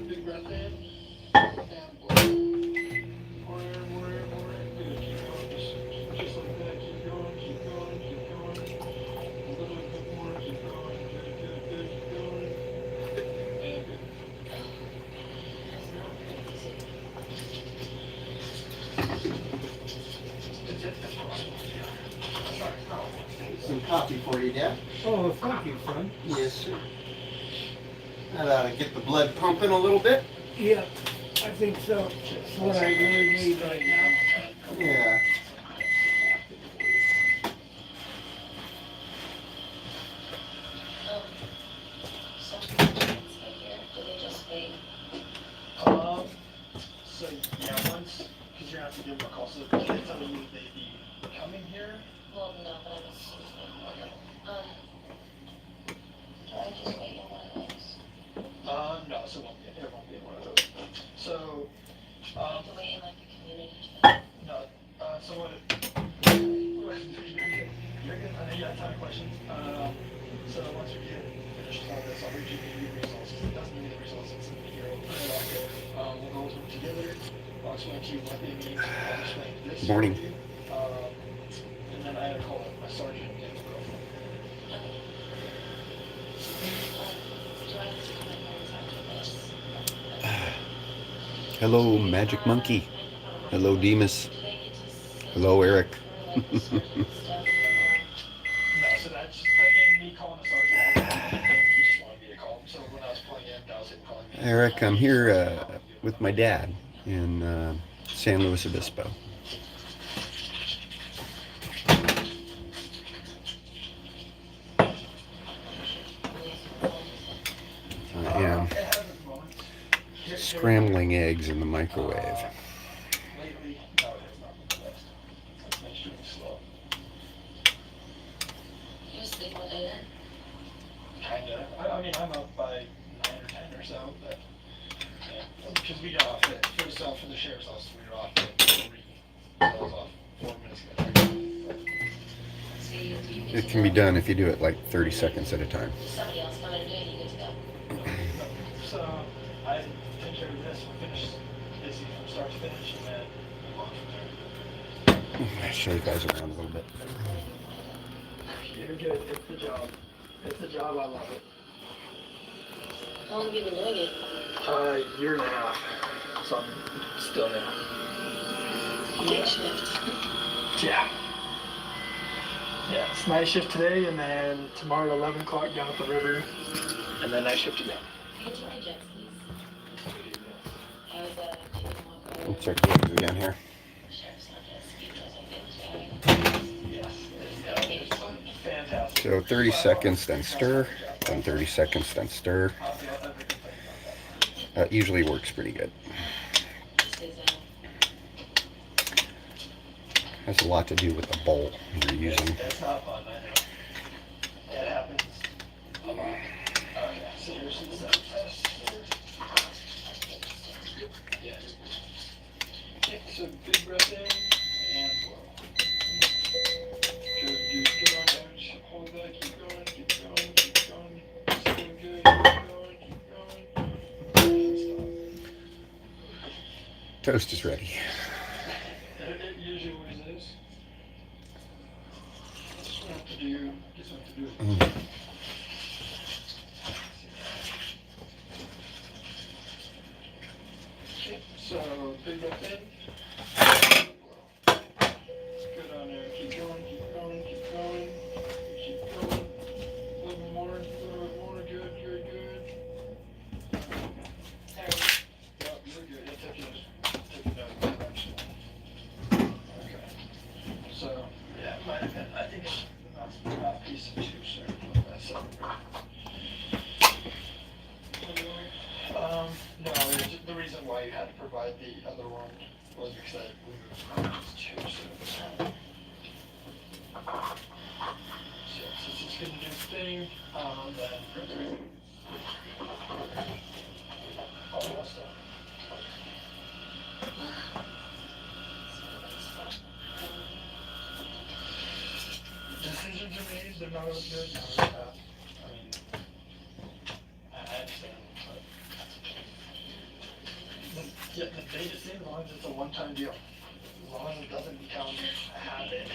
Big breath in and blow. More air, more air. Good. Keep going. Just like that. Keep going, keep going, keep going. A little bit more. Keep going. Good, good, good. Keep going. And good. It's possible. Sorry. Some coffee for you, Dad. Oh, thank you, son. Yes, sir. That ought to get the blood pumping a little bit. Yeah, I think so. That's what I really need right now. Yeah. Some patients right here, do they just wait? So yeah, once, because you're gonna have to give them a call. So they tell you they'd be coming here. Well, no, but I'm assuming. Do I just wait in one of those? No, so it won't be one of those. So, Do I have to wait in like the community chat? no, so what? You're good. I know you have a ton of questions. So once we get finished with all this, I'll read you the results. It doesn't mean the results, it's in here. We'll put it out there. We'll go over them together. I'll explain to you what they mean. I'll explain this. Morning. To you. And then I had to call my sergeant and his girlfriend. Do I need to come in here and talk to this? Hello, Magic Monkey. Hello, Demas. Do they get to sit Hello, Eric. for like the certain stuff? No, so that's again me calling the sergeant. He just wanted me to call him. So when I was pulling in, I was him calling me. Eric, I'm here with my dad in San Luis Obispo. I am scrambling eggs in the microwave. Lately, no, it has not been the best. It's been extremely slow. You just sleep all day then? Kinda. I mean, I'm up by 9 or 10 or so, but yeah, because we got off at for the sheriff's office, we were off at 3. So I was off 4 minutes ago. So you get It to can go. be done if you do it like 30 seconds at a time. Somebody else come in and do it, you get to go. So I take care of this, we finish busy from start to finish, and then move on from there. I'll show you guys around a little bit. You're good. It's the job. It's the job. I love it. How long have you been doing it? Year and a half. So I'm still new. Night shift. Yeah. Yeah, it's night shift today, and then tomorrow at 11 o'clock down at the river, and then night shift again. Hey, do my jet skis. I was taking them off earlier. Let's check the eggs again here. Sheriff's not jet skis, I think it's Yes. It's fantastic. So 30 seconds, then stir. Then 30 seconds, then stir. Usually works pretty good. Has a lot to do with the bowl you're using. It's not fun, I know. Yeah, it happens a lot. Okay, so here's the seven test. Yeah. Okay, so big breath in and blow. Good, good, good on edge. Hold that, keep going, keep going, keep going. It's doing good, keep going, keep going. And stop. Toast is ready. It usually always is. Just want to do, just want to do it. Okay, so big breath in. Good on there. Keep going, keep going, keep going. Keep going. A little bit more, a little bit more. Good, good, good. Yep, you're good. Yeah, take it out. Actually. Okay. So, yeah, it might have been, I think it's not a piece of 2, so that's no, the reason why you had to provide the other one was because we moved from 2, so since it's gonna do its thing, then all that stuff. decisions are made, they're not as good, not as bad. I mean, I understand, but yeah, the biggest thing, as long as it's a one-time deal, as long as it doesn't become a habit.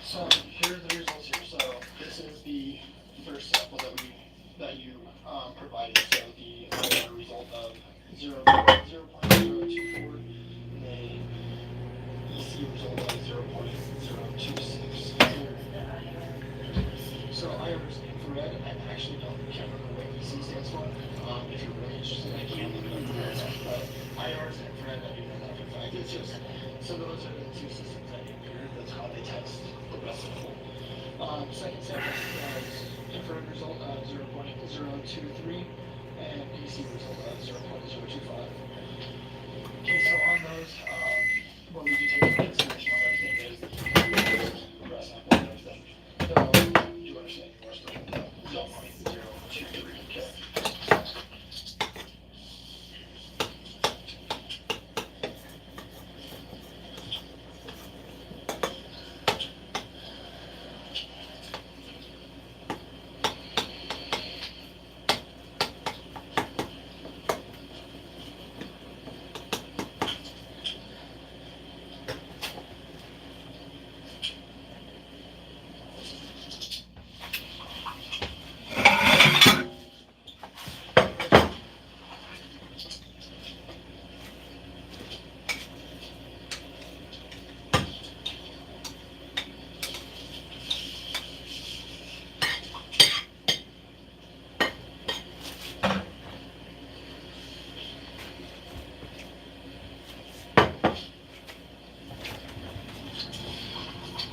So here are the results here. So this is the first sample that you provided. So the result of 0.024 and the EC result of 0.026. So IR is infrared. I actually can't remember what EC stands for. If you're really interested, I can look it up for you. But IR is infrared. I do know that for a fact. It's just so those are the two systems that you hear. That's how they test the rest of the whole. Second sample was infrared result of 0.023 and EC result of 0.025. Okay, so on those, what we do take into consideration on everything is the breast sample and everything. So, do you understand your still 0.023? Okay.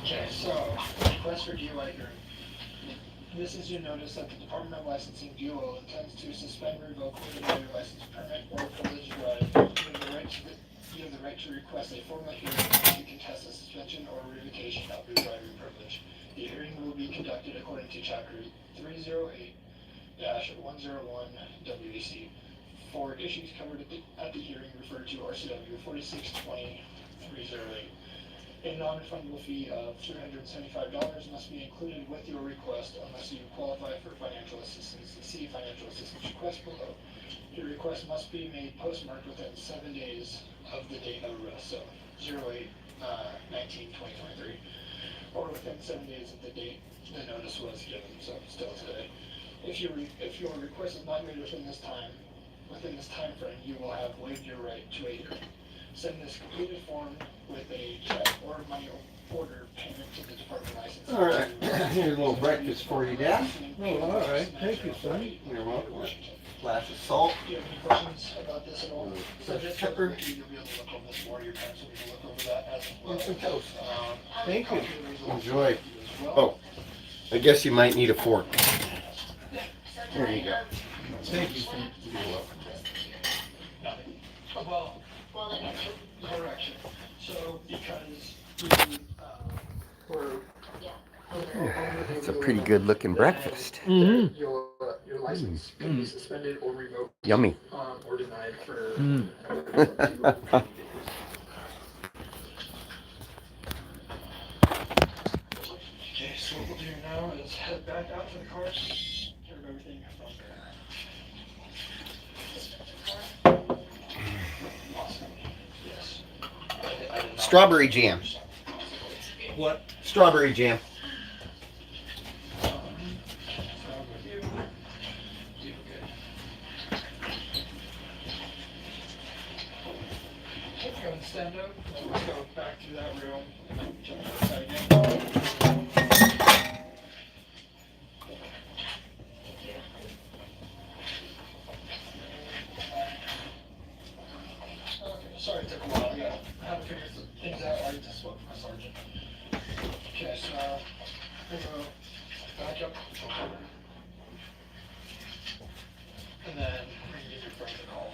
Okay, so request for DUI hearing. This is your notice that the Department of Licensing DOL intends to suspend, revoke, or deny your license, permit, or privilege to drive. You have the right to request a formal hearing to contest the suspension or revocation of your driving privilege. The hearing will be conducted according to Chapter 308-101 WEC. For issues covered at the hearing, refer to RCW 4620-308. A non-refundable fee of $375 must be included with your request unless you qualify for financial assistance. See financial assistance request below. Your request must be made postmarked within 7 days of the date of arrest, so 08/19/2023, or within 7 days of the date the notice was given, so still today. If your request is not made within this time frame, you will have waived your right to a hearing. Send this completed form with a check or money order payment to the Department of Licensing. All right, here's a little breakfast for you, Dad. Oh, all right. Thank you, son. You're welcome. Glass of salt. Do you have any questions about this at all? So Fresh just pepper. you'll be able to look over this more, your parents will be able to look over that as well. And some toast. Thank you. Enjoy. Oh, I guess you might need a fork. There you go. Thank you. You're welcome. Nothing. Well, Well, then, correction. So because we're It's a pretty good looking breakfast. Mm-hmm. your license can be suspended or revoked Yummy. or denied for Okay, so what we'll do now is head back out to the car, hear everything from there. Awesome. Yes. I did not- Strawberry jam. What? Strawberry jam. So I'm with you. You good. Okay, go and stand up. Let's go back through that room and then jump outside again. Okay, sorry it took a while. I had to figure some things out. I just spoke to my sergeant. Okay, so we'll go back up. And then we can give your friend a call.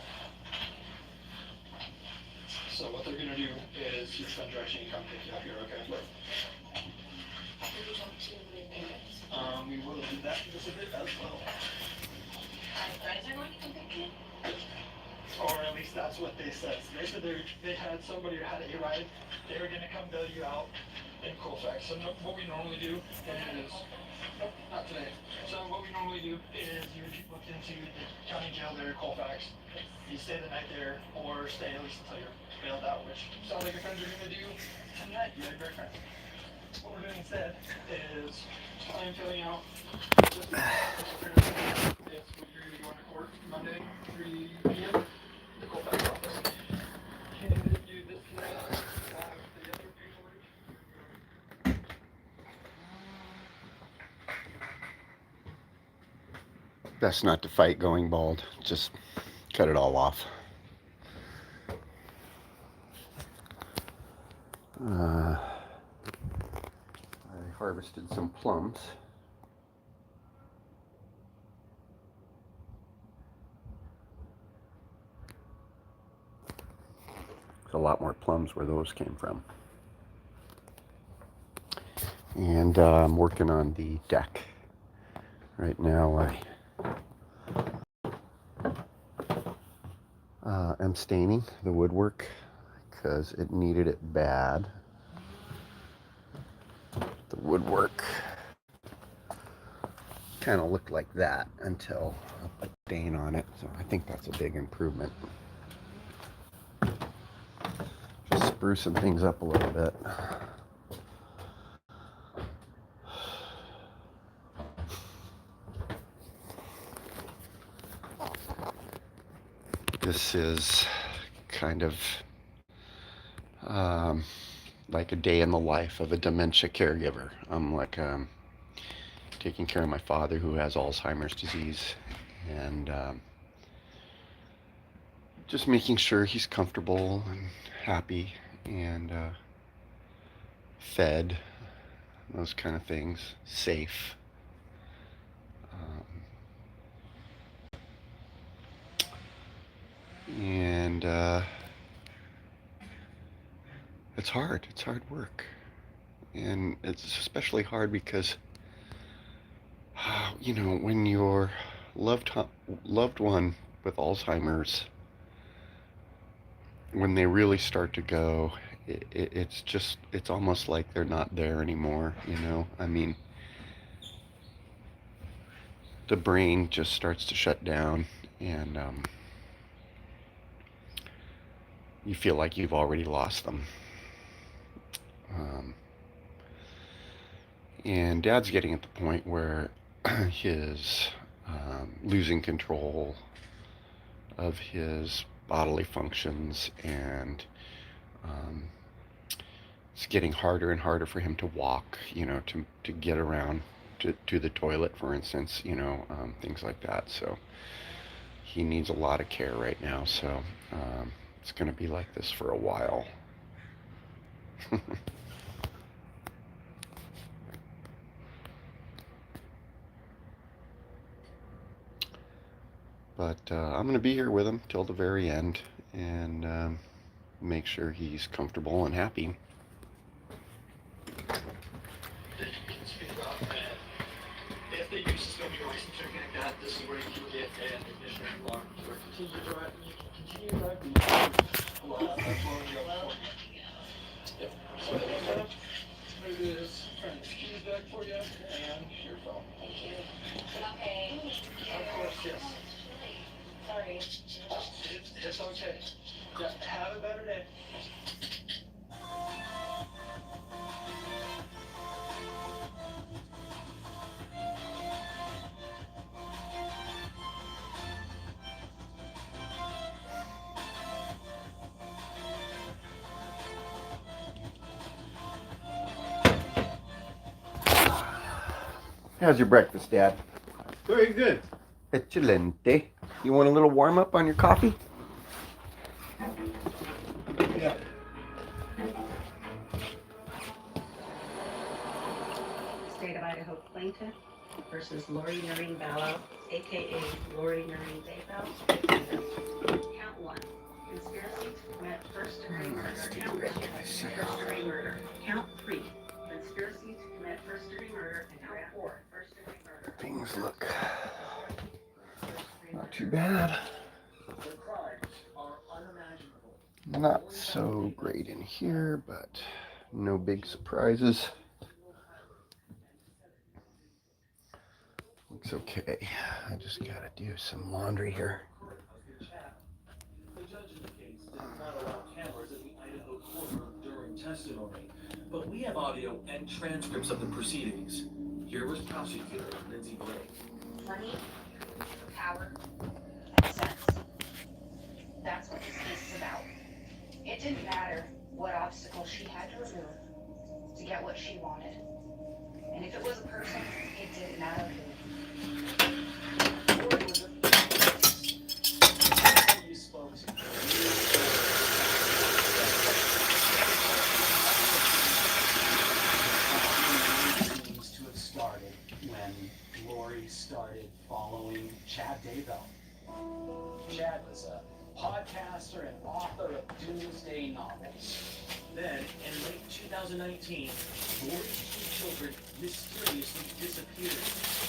So what they're gonna do is your friend direction you come pick you up here, okay? We will do that in just a bit as well. friends are going to come pick you? Or at least that's what they said. They said they had somebody who had a ride. They were gonna come bail you out in Colfax. So what we normally do is, nope, not today. So what we normally do is you look into the county jail there at Colfax. You stay the night there, or stay at least until you're bailed out, which sounds like your friends are gonna do tonight. You have great friends. What we're doing instead is I'm filling out this if you're gonna go into court Monday, 3 p.m. The Colfax office. Can you disconnect the other paperwork? Best not to fight going bald. Just cut it all off. I harvested some plums. There's a lot more plums where those came from. And I'm working on the deck. Right now I'm staining the woodwork because it needed it bad. The woodwork kind of looked like that until I put stain on it, so I think that's a big improvement. Just sprucing things up a little bit. This is kind of like a day in the life of a dementia caregiver. I'm like taking care of my father who has Alzheimer's disease, and just making sure he's comfortable and happy and fed, those kind of things, safe. And it's hard. It's hard work. And it's especially hard because, you know, when your loved one with Alzheimer's, when they really start to go, it's almost like they're not there anymore, you know? I mean, the brain just starts to shut down, and you feel like you've already lost them. And Dad's getting at the point where his losing control of his bodily functions, and it's getting harder and harder for him to walk, you know, to get around to the toilet, for instance, you know, things like that. So he needs a lot of care right now. So it's going to be like this for a while. But I'm going to be here with him till the very end, and make sure he's comfortable and happy. If the use is going to be racing something like that, this is where you can get an ignition alarm. So continue to drive, you can continue to drive the Yep. So it is turn the keys back for you and your phone. Thank you. Okay. Of course, yes. Sorry. It's okay. Yeah, have a better day. How's your breakfast, Dad? Very good. Excelente. You want a little warm up on your coffee? Yeah. State of Idaho plaintiff versus Lori Noreen Ballo, aka Lori Noreen Bayfeld. Count 1, conspiracy to commit first degree murder. Count 2, first degree murder. Count 3, conspiracy to commit first degree murder. And count 4, first degree murder. Things look too bad. Their crimes are unimaginable. Not so great in here, but no big surprises. Looks okay. I just gotta do some laundry here. The judge in the case did not allow cameras at the Idaho courtroom during testimony, but we have audio and transcripts of the proceedings. Here was prosecutor Lindsay Blake. Money, power, and sex. That's what this case is about. It didn't matter what obstacles she had to remove to get what she wanted. And if it was a person, it didn't matter who. Lori was a you spoke to. Seems to have started when Lori started following Chad Daybell. Chad was a podcaster and author of doomsday novels. Then, in late 2019, Lori's two children mysteriously disappeared.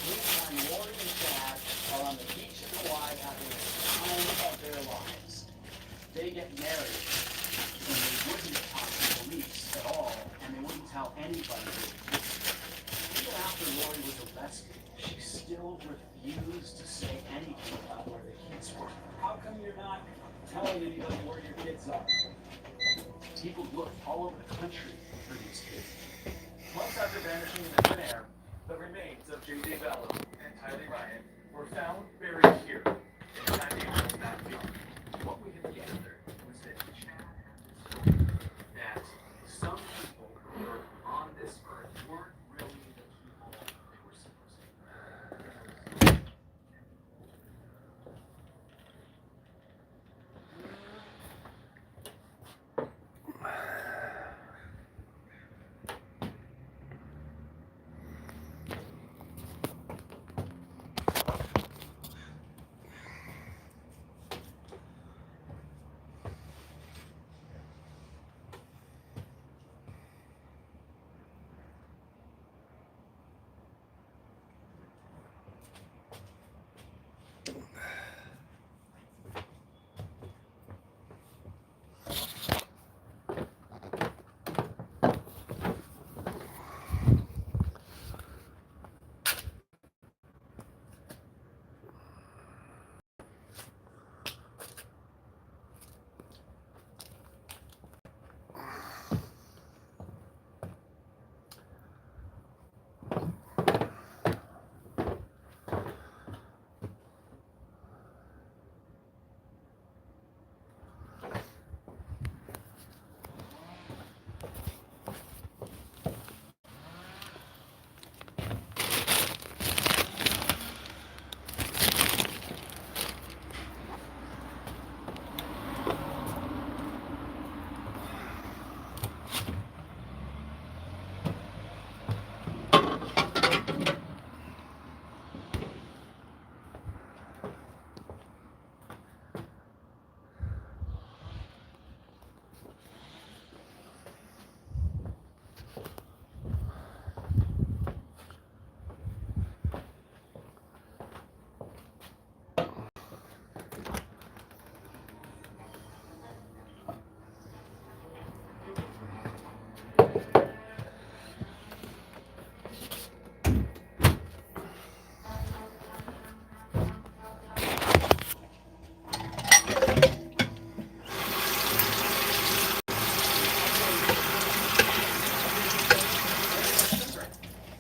Meantime, Lori and Chad are on the beach in Hawaii having the time of their lives. They get married, and they wouldn't talk to police at all, and they wouldn't tell anybody. Even after Lori was arrested, she still refused to say anything about where the kids were. How come you're not telling anybody where your kids are? People looked all over the country for these kids. Months after vanishing into thin air, the remains of J.J. Bellow and Tylee Ryan were found buried here in Chad Daybell's backyard. What we had gathered was that Chad had this hope that some people who were on this earth weren't really the people they were supposed to be.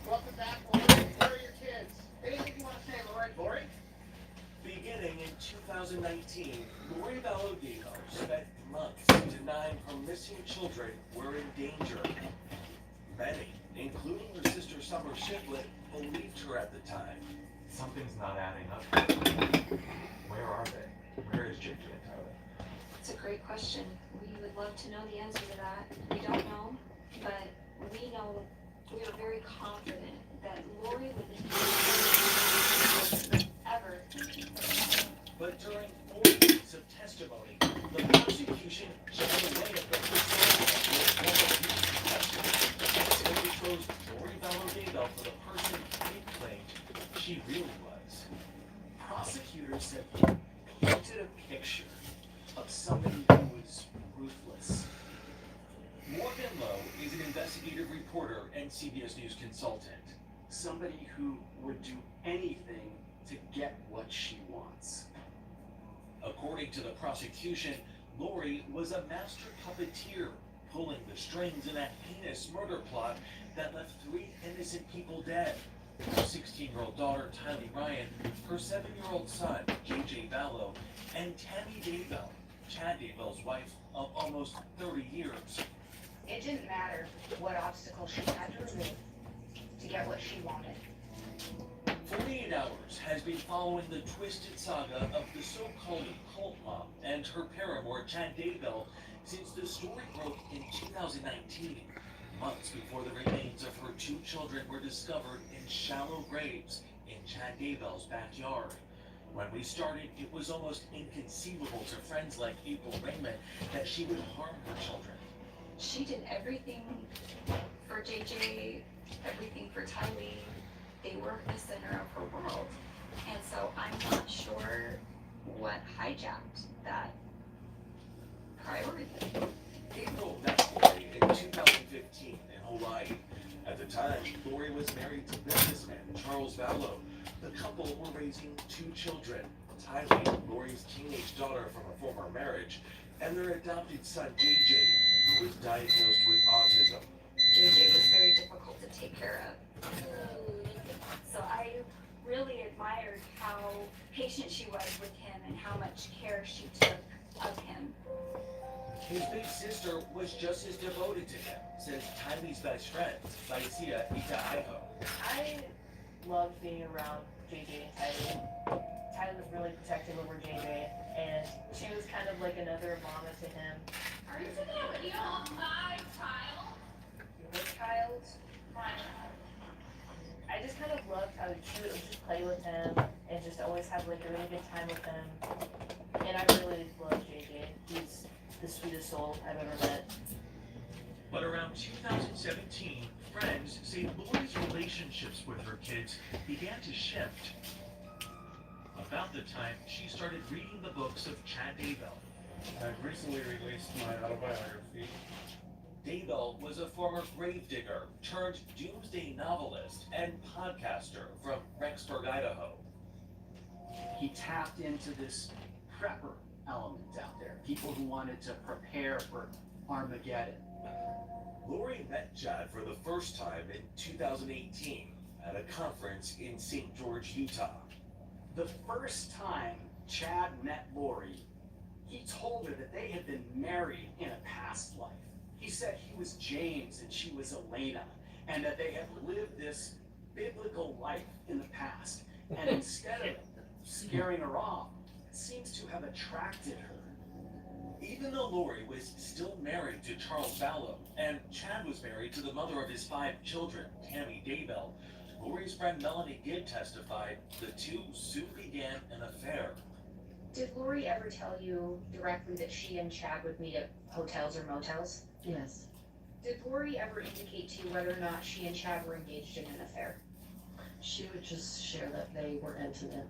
Welcome back, Lori. Where are your kids? Anything you want to say, Lori? Beginning in 2019, Lori Valodino spent months denying her missing children were in danger. Many, including her sister Summer Shiflett, believed her at the time. Something's not adding up. Where are they? Where is JJ and Tyler? It's a great question. We would love to know the answer to that. We don't know, but we know, we are very confident that Lori would ever. But during 4 weeks of testimony, the prosecution shied away a bit until they chose Lori Valodino for the person he claimed she really was. prosecutors said he painted a picture of somebody who was ruthless. Morgan Lowe is an investigative reporter and CBS News consultant. Somebody who would do anything to get what she wants. According to the prosecution, Lori was a master puppeteer, pulling the strings in a heinous murder plot that left 3 innocent people dead. Her 16-year-old daughter, Tylee Ryan, her 7-year-old son, JJ Vallow, and Tammy Daybell, Chad Daybell's wife of almost 30 years. It didn't matter what obstacle she had to remove to get what she wanted. 48 Hours has been following the twisted saga of the so-called cult mom and her paramour, Chad Daybell, since the story broke in 2019, months before the remains of her 2 children were discovered in shallow graves in Chad Daybell's backyard. When we started, it was almost inconceivable to friends like April Raymond that she would harm her children. She did everything for JJ, everything for Tylee. They were the center of her world. And so I'm not sure what hijacked that priority. April met Lori in 2015 in Hawaii. At the time, Lori was married to businessman Charles Vallow. The couple were raising 2 children, Tylee, Lori's teenage daughter from a former marriage, and their adopted son JJ, who was diagnosed with autism. JJ was very difficult to take care of. So I really admired how patient she was with him and how much care she took of him. His big sister was just as devoted to him, says Tylee's best friend, Lycia Itaiho. I loved being around JJ and Tylee. Tylee was really protective over JJ, and she was kind of like another mama to him. Are you together? You know, my child. Your child, my child. I just kind of loved how she would just play with him and just always have like a really good time with him. And I really love JJ. He's the sweetest soul I've ever met. But around 2017, friends say Lori's relationships with her kids began to shift. About the time she started reading the books of Chad Daybell. I've recently released my autobiography. Daybell was a former gravedigger turned doomsday novelist and podcaster from Rexburg, Idaho. He tapped into this prepper element out there, people who wanted to prepare for Armageddon. Lori met Chad for the first time in 2018 at a conference in St. George, Utah. The first time Chad met Lori, he told her that they had been married in a past life. He said he was James and she was Elena, and that they had lived this biblical life in the past. And instead of scaring her off, it seems to have attracted her. Even though Lori was still married to Charles Vallow, and Chad was married to the mother of his 5 children, Tammy Daybell, Lori's friend Melanie Gibb testified the 2 soon began an affair. Did Lori ever tell you directly that she and Chad would meet at hotels or motels? Yes. Did Lori ever indicate to you whether or not she and Chad were engaged in an affair? She would just share that they were intimate.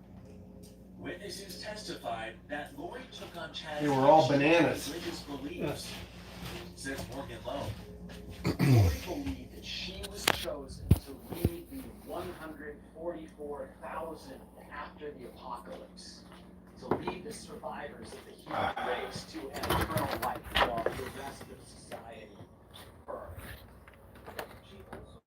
Witnesses testified that Lori took on Chad's They were all bananas. religious beliefs, says Morgan Lowe. Lori believed that she was chosen to lead the 144,000 after the apocalypse, to lead the survivors of the human race to an eternal life while the rest of society burned. She also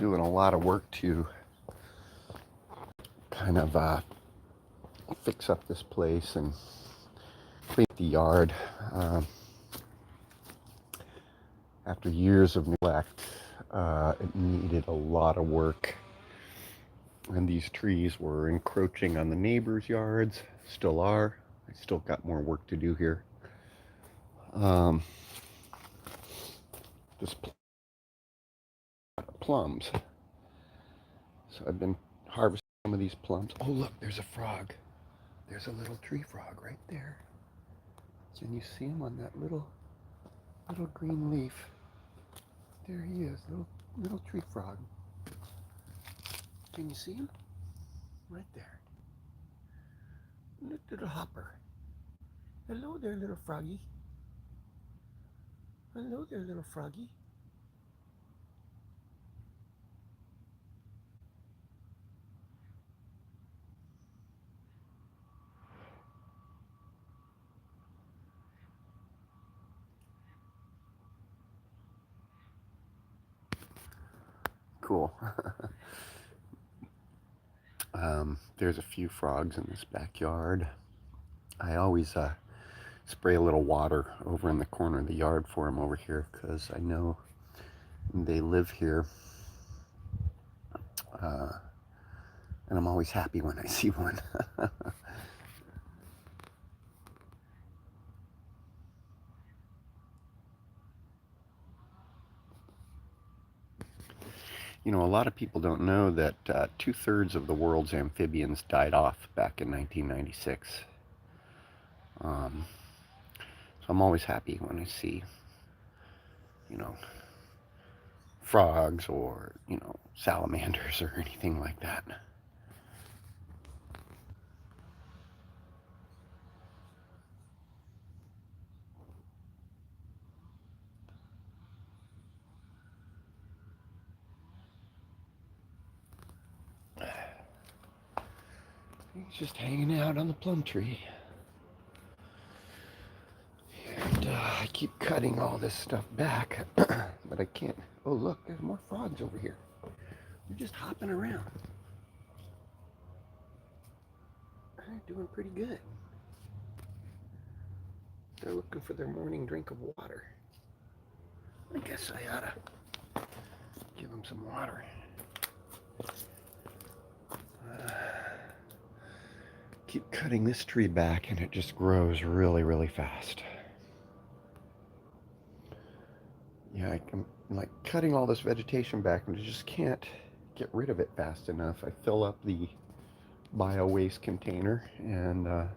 doing a lot of work to kind of fix up this place and clean the yard. After years of neglect, it needed a lot of work. And these trees were encroaching on the neighbors' yards, still are. I still got more work to do here. This plums. So I've been harvesting some of these plums. Oh, look, there's a frog. There's a little tree frog right there. Can you see him on that little green leaf? There he is, little tree frog. Can you see him? Right there. Little hopper. Hello there, little froggy. Hello there, little froggy. Cool. There's a few frogs in this backyard. I always spray a little water over in the corner of the yard for them over here because I know they live here. And I'm always happy when I see one. You know, a lot of people don't know that 2/3 of the world's amphibians died off back in 1996. So I'm always happy when I see, you know, frogs or, you know, salamanders or anything like that. He's just hanging out on the plum tree. And I keep cutting all this stuff back, but I can't. Oh, look, there's more frogs over here. They're just hopping around. They're doing pretty good. They're looking for their morning drink of water. I guess I ought to give them some water. Keep cutting this tree back and it just grows really, really fast. Yeah, I'm like cutting all this vegetation back and I just can't get rid of it fast enough. I fill up the bio waste container and I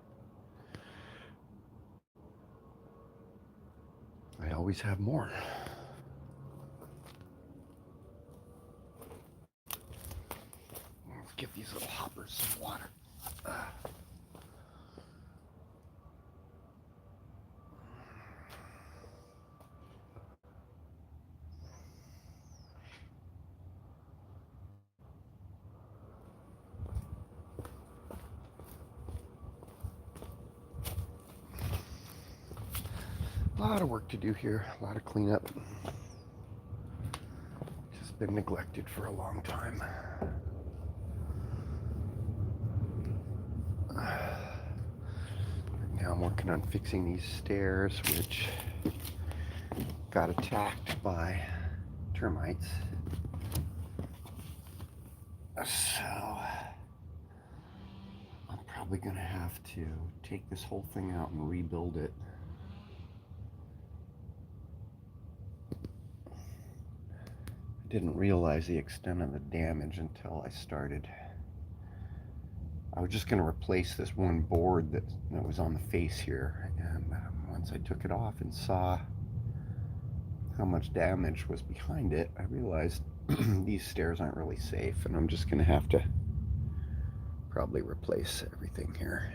always have more. Let's give these little hoppers some water. A lot of work to do here, a lot of cleanup. Just been neglected for a long time. Now I'm working on fixing these stairs, which got attacked by termites. So I'm probably gonna have to take this whole thing out and rebuild it. I didn't realize the extent of the damage until I started. I was just going to replace this one board that was on the face here, and once I took it off and saw how much damage was behind it, I realized these stairs aren't really safe, and I'm just going to have to probably replace everything here.